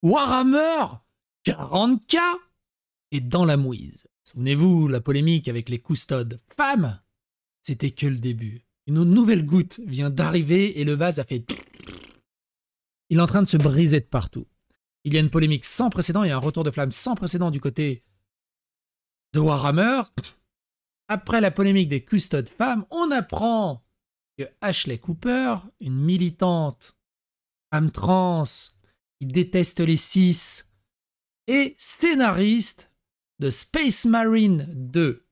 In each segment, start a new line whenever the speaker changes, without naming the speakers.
Warhammer 40K est dans la mouise. Souvenez-vous, la polémique avec les custodes femmes, c'était que le début. Une nouvelle goutte vient d'arriver et le vase a fait... Il est en train de se briser de partout. Il y a une polémique sans précédent et un retour de flamme sans précédent du côté de Warhammer. Après la polémique des custodes femmes, on apprend que Ashley Cooper, une militante femme trans qui déteste les cis, est scénariste de Space Marine 2.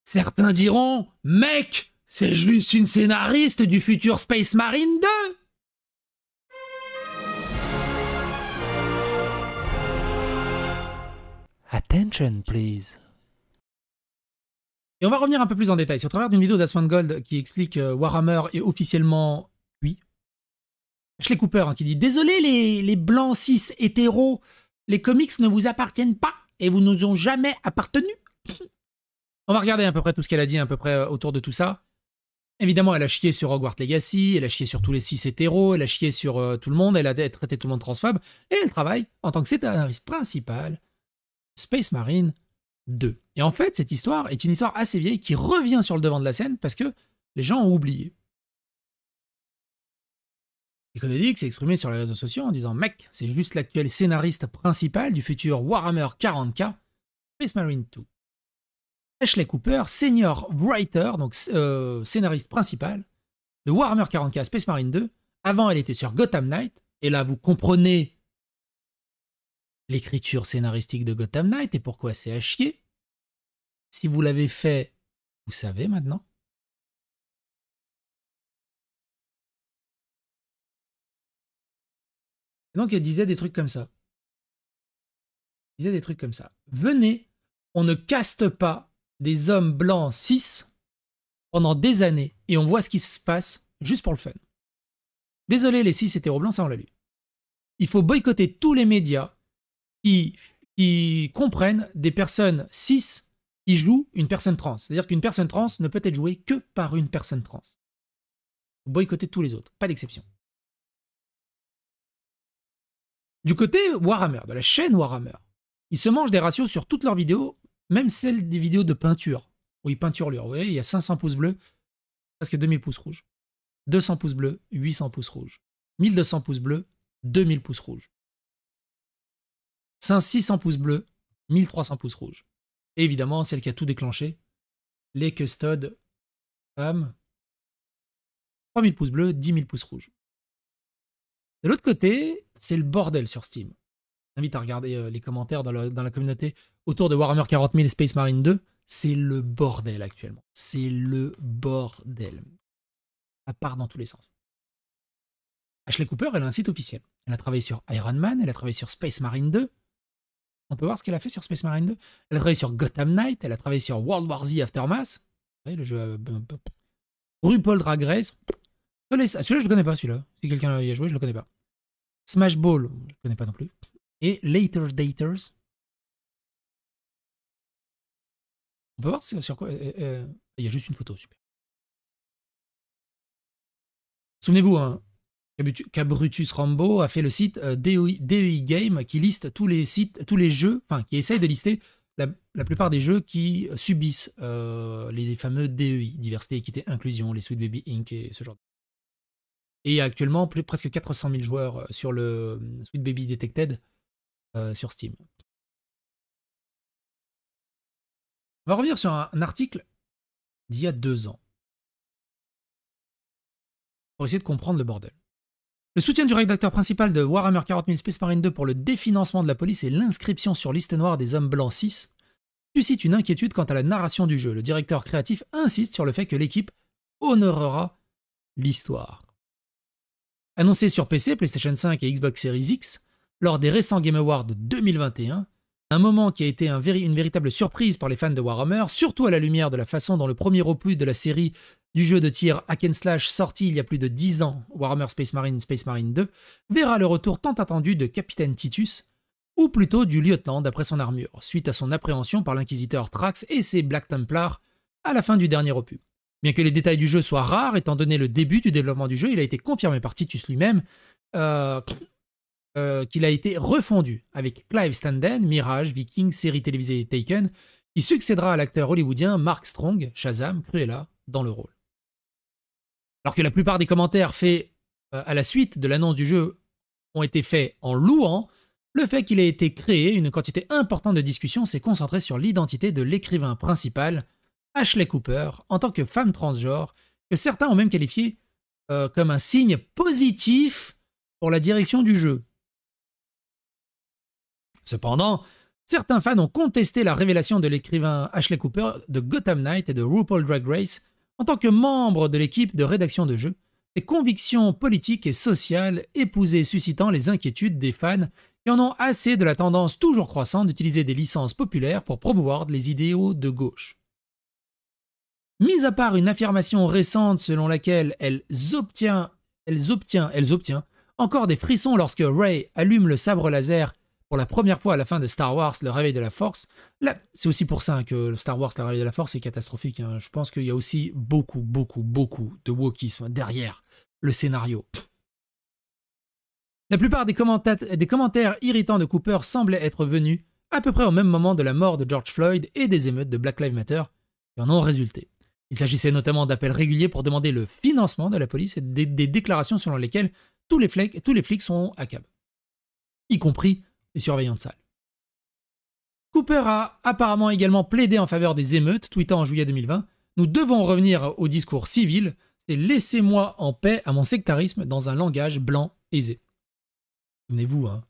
Certains diront, mec, c'est juste une scénariste du futur Space Marine 2. Attention, please. Et on va revenir un peu plus en détail. C'est au travers d'une vidéo d'Asmongold qui explique Warhammer est officiellement oui. Ashley Cooper qui dit « Désolé les blancs cis hétéros, les comics ne vous appartiennent pas et vous nous ont jamais appartenu. » On va regarder à peu près tout ce qu'elle a dit à peu près autour de tout ça. Évidemment, elle a chié sur Hogwarts Legacy, elle a chié sur tous les cis hétéros, elle a chié sur tout le monde, elle a traité tout le monde transphobe, et elle travaille en tant que scénariste principale Space Marine 2. Et en fait, cette histoire est une histoire assez vieille qui revient sur le devant de la scène parce que les gens ont oublié. Econodix s'est exprimé sur les réseaux sociaux en disant « Mec, c'est juste l'actuel scénariste principal du futur Warhammer 40K, Space Marine 2. » Ashley Cooper, senior writer, donc scénariste principal de Warhammer 40K Space Marine 2. Avant, elle était sur Gotham Knight. Et là, vous comprenez l'écriture scénaristique de Gotham Knight et pourquoi c'est à chier. Si vous l'avez fait, vous savez maintenant. Et donc, elle disait des trucs comme ça. Venez, on ne caste pas des hommes blancs cis pendant des années et on voit ce qui se passe juste pour le fun. Désolé les cis hétéros blancs, ça on l'a lu. Il faut boycotter tous les médias qui comprennent des personnes cis qui jouent une personne trans. C'est-à-dire qu'une personne trans ne peut être jouée que par une personne trans. Boycotter tous les autres, pas d'exception. Du côté Warhammer, de la chaîne Warhammer, ils se mangent des ratios sur toutes leurs vidéos, même celles des vidéos de peinture, où ils peinturent. Vous voyez, il y a 500 pouces bleus, presque 2000 pouces rouges. 200 pouces bleus, 800 pouces rouges. 1200 pouces bleus, 2000 pouces rouges. 600 pouces bleus, 1300 pouces rouges. Et évidemment, celle qui a tout déclenché, les custodes femmes, 3000 pouces bleus, 10 000 pouces rouges. De l'autre côté, c'est le bordel sur Steam. J'invite à regarder les commentaires dans la communauté autour de Warhammer 40 000 Space Marine 2. C'est le bordel actuellement. C'est le bordel. Ça part dans tous les sens. Ashley Cooper, elle a un site officiel. Elle a travaillé sur Iron Man, elle a travaillé sur Space Marine 2. On peut voir ce qu'elle a fait sur Space Marine 2. Elle a travaillé sur Gotham Knight, elle a travaillé sur World War Z Aftermath. Vous voyez, le jeu... RuPaul Drag Race. Celui-là, je le connais pas, celui-là. Si quelqu'un y a joué, je le connais pas. Smash Ball, je le connais pas non plus. Et Later Daters. On peut voir sur quoi... il y a juste une photo, super. Souvenez-vous, hein, Cabrutus Rambo a fait le site DEI Game qui liste tous les sites, tous les jeux, enfin qui essaye de lister la plupart des jeux qui subissent les fameux DEI, diversité, équité, inclusion, les Sweet Baby Inc. et ce genre de... Et il y a actuellement presque 400 000 joueurs sur le Sweet Baby Detected sur Steam. On va revenir sur un article d'il y a 2 ans pour essayer de comprendre le bordel. Le soutien du rédacteur principal de Warhammer 40 000 Space Marine 2 pour le définancement de la police et l'inscription sur liste noire des hommes blancs cis suscite une inquiétude quant à la narration du jeu. Le directeur créatif insiste sur le fait que l'équipe honorera l'histoire. Annoncé sur PC, PlayStation 5 et Xbox Series X, lors des récents Game Awards 2021, un moment qui a été une véritable surprise pour les fans de Warhammer, surtout à la lumière de la façon dont le premier opus de la série du jeu de tir hack and slash sorti il y a plus de 10 ans, Warhammer Space Marine 2, verra le retour tant attendu de Capitaine Titus, ou plutôt du lieutenant d'après son armure, suite à son appréhension par l'inquisiteur Thrax et ses Black Templars à la fin du dernier opus. Bien que les détails du jeu soient rares, étant donné le début du développement du jeu, il a été confirmé par Titus lui-même qu'il a été refondu avec Clive Standen, Mirage, Viking, série télévisée Taken, qui succédera à l'acteur hollywoodien Mark Strong, Shazam, Cruella, dans le rôle. Alors que la plupart des commentaires faits à la suite de l'annonce du jeu ont été faits en louant le fait qu'il ait été créé, une quantité importante de discussions s'est concentrée sur l'identité de l'écrivain principal, Ashley Cooper, en tant que femme transgenre, que certains ont même qualifié comme un signe positif pour la direction du jeu. Cependant, certains fans ont contesté la révélation de l'écrivain Ashley Cooper de Gotham Knight et de RuPaul Drag Race en tant que membre de l'équipe de rédaction de jeu, ses convictions politiques et sociales épousées suscitant les inquiétudes des fans qui en ont assez de la tendance toujours croissante d'utiliser des licences populaires pour promouvoir les idéaux de gauche. Mis à part une affirmation récente selon laquelle elles obtiennent encore des frissons lorsque Rey allume le sabre laser pour la première fois à la fin de Star Wars, le réveil de la Force. Là, c'est aussi pour ça que Star Wars, le réveil de la Force est catastrophique. Hein. Je pense qu'il y a aussi beaucoup de wokisme derrière le scénario. La plupart des commentaires irritants de Cooper semblaient être venus à peu près au même moment de la mort de George Floyd et des émeutes de Black Lives Matter qui en ont résulté. Il s'agissait notamment d'appels réguliers pour demander le financement de la police et des déclarations selon lesquelles tous les flics sont à câble, y compris les surveillants de salle. Cooper a apparemment également plaidé en faveur des émeutes, tweetant en juillet 2020 « Nous devons revenir au discours civil, c'est laissez-moi en paix à mon sectarisme dans un langage blanc aisé. » Souvenez-vous, hein.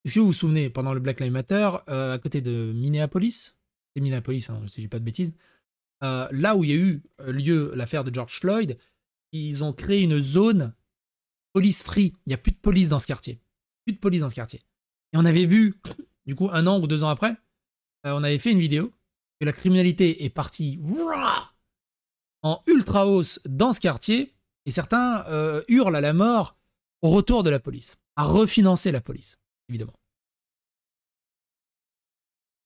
Est-ce que vous vous souvenez, pendant le Black Lives Matter, à côté de Minneapolis, c'est Minneapolis, hein, si je dis pas de bêtises, là où il y a eu lieu l'affaire de George Floyd, ils ont créé une zone police free. Il n'y a plus de police dans ce quartier. Plus de police dans ce quartier. Et on avait vu, du coup, 1 an ou 2 ans après, on avait fait une vidéo que la criminalité est partie en ultra hausse dans ce quartier et certains hurlent à la mort au retour de la police, à refinancer la police, évidemment.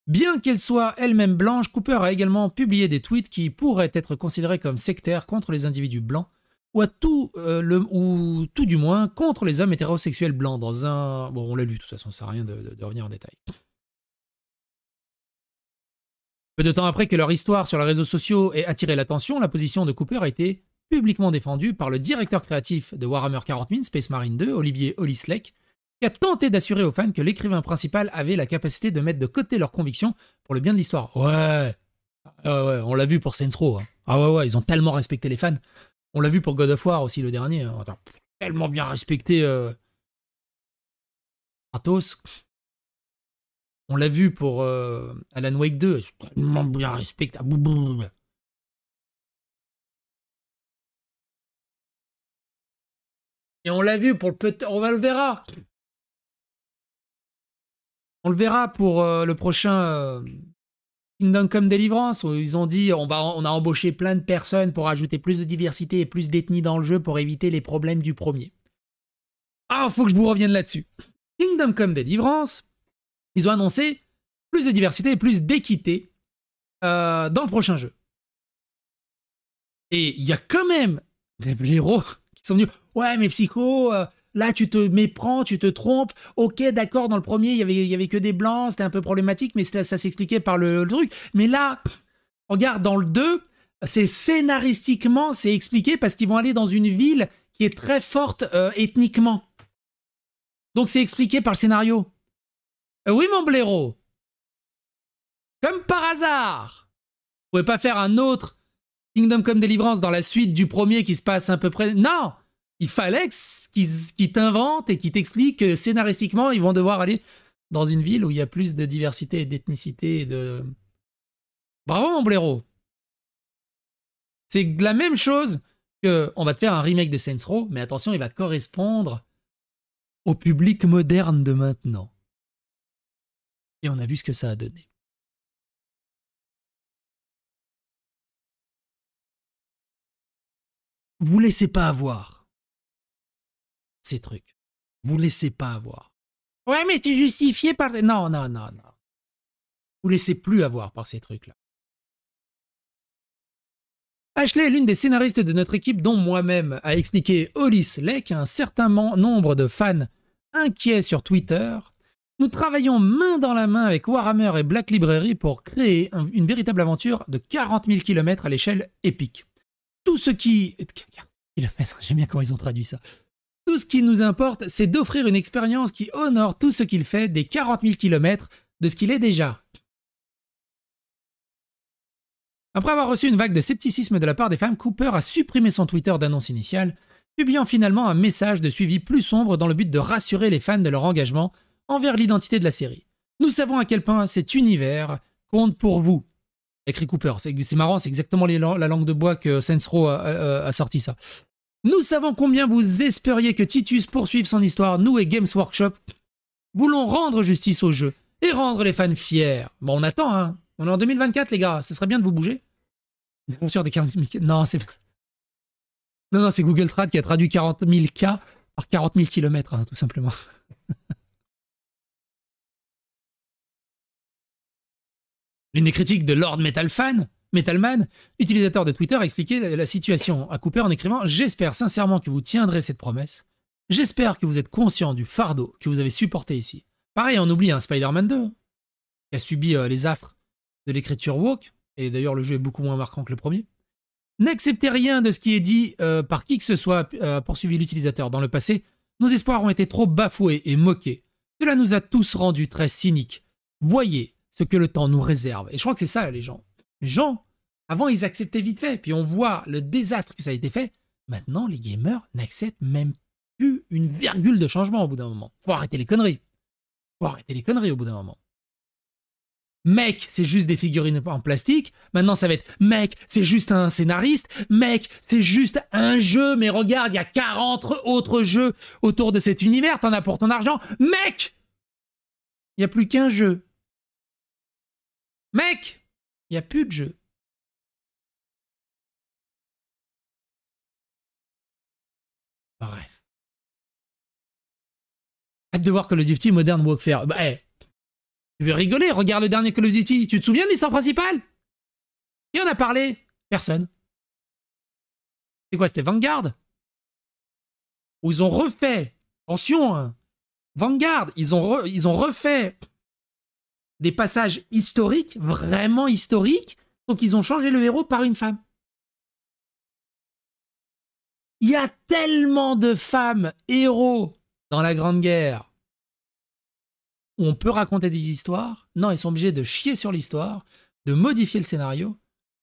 Bien qu'elle soit elle-même blanche, Cooper a également publié des tweets qui pourraient être considérés comme sectaires contre les individus blancs, ou tout du moins contre les hommes hétérosexuels blancs dans un... Bon, on l'a lu, de toute façon, ça sert à rien de revenir en détail. Peu de temps après que leur histoire sur les réseaux sociaux ait attiré l'attention, la position de Cooper a été publiquement défendue par le directeur créatif de Warhammer 40 000, Space Marine 2, Olivier Olislek, qui a tenté d'assurer aux fans que l'écrivain principal avait la capacité de mettre de côté leurs convictions pour le bien de l'histoire. Ouais, on l'a vu pour Saints Row. Hein. Ah ouais, ils ont tellement respecté les fans. On l'a vu pour God of War aussi, le dernier. Hein. Tellement bien respecté Kratos. On l'a vu pour Alan Wake 2. Tellement bien respecté. Et on l'a vu pour le peut-être... On le verra. On le verra pour le prochain Kingdom Come Deliverance, où ils ont dit on a embauché plein de personnes pour ajouter plus de diversité et plus d'ethnie dans le jeu pour éviter les problèmes du premier. Ah, faut que je vous revienne là-dessus. Kingdom Come Deliverance, ils ont annoncé plus de diversité et plus d'équité dans le prochain jeu. Et il y a quand même des héros qui sont venus. Ouais, mais Psycho, là tu te méprends, tu te trompes. Ok, d'accord, dans le premier, il y avait que des blancs, c'était un peu problématique, mais ça s'expliquait par le truc. Mais là, regarde, dans le 2, c'est scénaristiquement, c'est expliqué parce qu'ils vont aller dans une ville qui est très forte ethniquement. Donc c'est expliqué par le scénario. Oui, mon blaireau. Comme par hasard. Vous pouvez pas faire un autre Kingdom Come Deliverance dans la suite du premier qui se passe à peu près... Non, il fallait qu'ils t'inventent et qu'ils t'expliquent que scénaristiquement, ils vont devoir aller dans une ville où il y a plus de diversité et d'ethnicité et de... Bravo, mon blaireau. C'est la même chose que on va te faire un remake de Saints Row, mais attention, il va correspondre au public moderne de maintenant. Et on a vu ce que ça a donné. Vous laissez pas avoir ces trucs. Vous laissez pas avoir. Ouais, mais c'est justifié par... Non. Vous laissez plus avoir par ces trucs-là. Ashley est l'une des scénaristes de notre équipe, dont moi-même, a expliqué Hollis Lake à un certain nombre de fans inquiets sur Twitter. Nous travaillons main dans la main avec Warhammer et Black Library pour créer une véritable aventure de 40 000 km à l'échelle épique. Tout ce qui... J'aime bien comment ils ont traduit ça. Tout ce qui nous importe, c'est d'offrir une expérience qui honore tout ce qu'il fait des 40 000 km de ce qu'il est déjà. Après avoir reçu une vague de scepticisme de la part des fans, Cooper a supprimé son Twitter d'annonce initiale, publiant finalement un message de suivi plus sombre dans le but de rassurer les fans de leur engagement envers l'identité de la série. Nous savons à quel point cet univers compte pour vous, écrit Cooper. C'est marrant, c'est exactement la langue de bois que Saints Row a sorti ça. Nous savons combien vous espériez que Titus poursuive son histoire. Nous et Games Workshop voulons rendre justice au jeu et rendre les fans fiers. Bon, on attend, hein. On est en 2024, les gars. Ce serait bien de vous bouger. Bien sûr, des 40 000... Non, c'est... Non, c'est Google Trad qui a traduit 40 000 K par 40 000 km, hein, tout simplement. L'une des critiques de Lord Metalman, utilisateur de Twitter, a expliqué la situation à Cooper en écrivant « J'espère sincèrement que vous tiendrez cette promesse. J'espère que vous êtes conscient du fardeau que vous avez supporté ici. » Pareil, on oublie un Spider-Man 2 qui a subi les affres de l'écriture woke, et d'ailleurs le jeu est beaucoup moins marquant que le premier. N'acceptez rien de ce qui est dit par qui que ce soit, poursuivi l'utilisateur. Dans le passé, nos espoirs ont été trop bafoués et moqués. Cela nous a tous rendus très cyniques. Voyez ce que le temps nous réserve. Et je crois que c'est ça, les gens. Les gens, avant, ils acceptaient vite fait. Puis on voit le désastre que ça a été fait. Maintenant, les gamers n'acceptent même plus une virgule de changement au bout d'un moment. Faut arrêter les conneries. Faut arrêter les conneries au bout d'un moment. Mec, c'est juste des figurines en plastique. Maintenant, ça va être mec, c'est juste un scénariste. Mec, c'est juste un jeu. Mais regarde, il y a 40 autres jeux autour de cet univers. T'en as pour ton argent. Mec, il n'y a plus qu'un jeu. Mec, il n'y a plus de jeu. Bref. Hâte de voir Call of Duty Modern Warfare. Bah, hey. Tu veux rigoler? Regarde le dernier Call of Duty. Tu te souviens de l'histoire principale? Qui en a parlé? Personne. C'est quoi? C'était Vanguard? Où ils ont refait. Attention, hein. Vanguard, ils ont refait des passages historiques, vraiment historiques. Donc ils ont changé le héros par une femme. Il y a tellement de femmes héros dans la Grande Guerre où on peut raconter des histoires. Non, ils sont obligés de chier sur l'histoire, de modifier le scénario.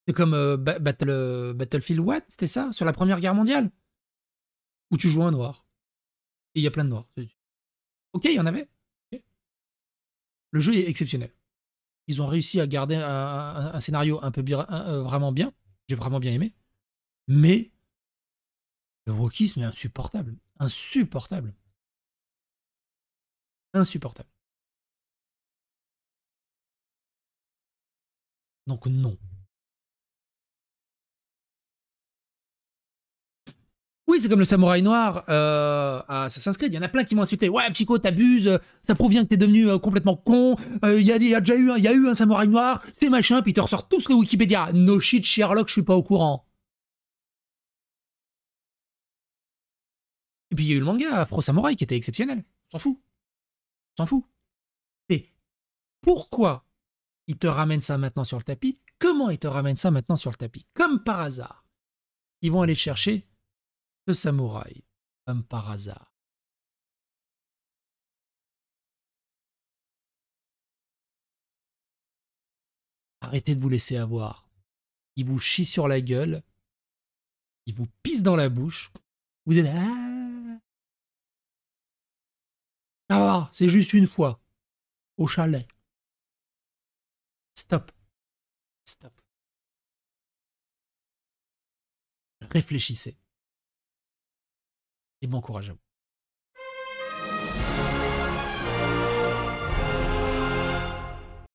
C'est comme Battlefield 1, c'était ça, sur la Première Guerre mondiale, où tu joues un noir. Et il y a plein de noirs. Ok, il y en avait. Okay. Le jeu est exceptionnel. Ils ont réussi à garder un scénario un peu vraiment bien. J'ai vraiment bien aimé. Mais le wokisme est insupportable. Insupportable. Insupportable. Donc non. Oui, c'est comme le samouraï noir à Assassin's Creed. Il y en a plein qui m'ont insulté. Ouais, Psycho, t'abuses, ça provient que t'es devenu complètement con. Il y a eu un samouraï noir, c'est machin, puis ils te ressortent tous le Wikipédia. No shit, Sherlock, je suis pas au courant. Et puis il y a eu le manga Afro Samouraï qui était exceptionnel. On s'en fout. On s'en fout. C'est pourquoi ils te ramènent ça maintenant sur le tapis? Comment ils te ramènent ça maintenant sur le tapis? Comme par hasard. Ils vont aller chercher ce samouraï. Comme par hasard. Arrêtez de vous laisser avoir. Ils vous chient sur la gueule. Ils vous pissent dans la bouche. Vous êtes... Ah, c'est juste une fois. Au chalet. Stop. Stop. Réfléchissez. Et bon courage à vous.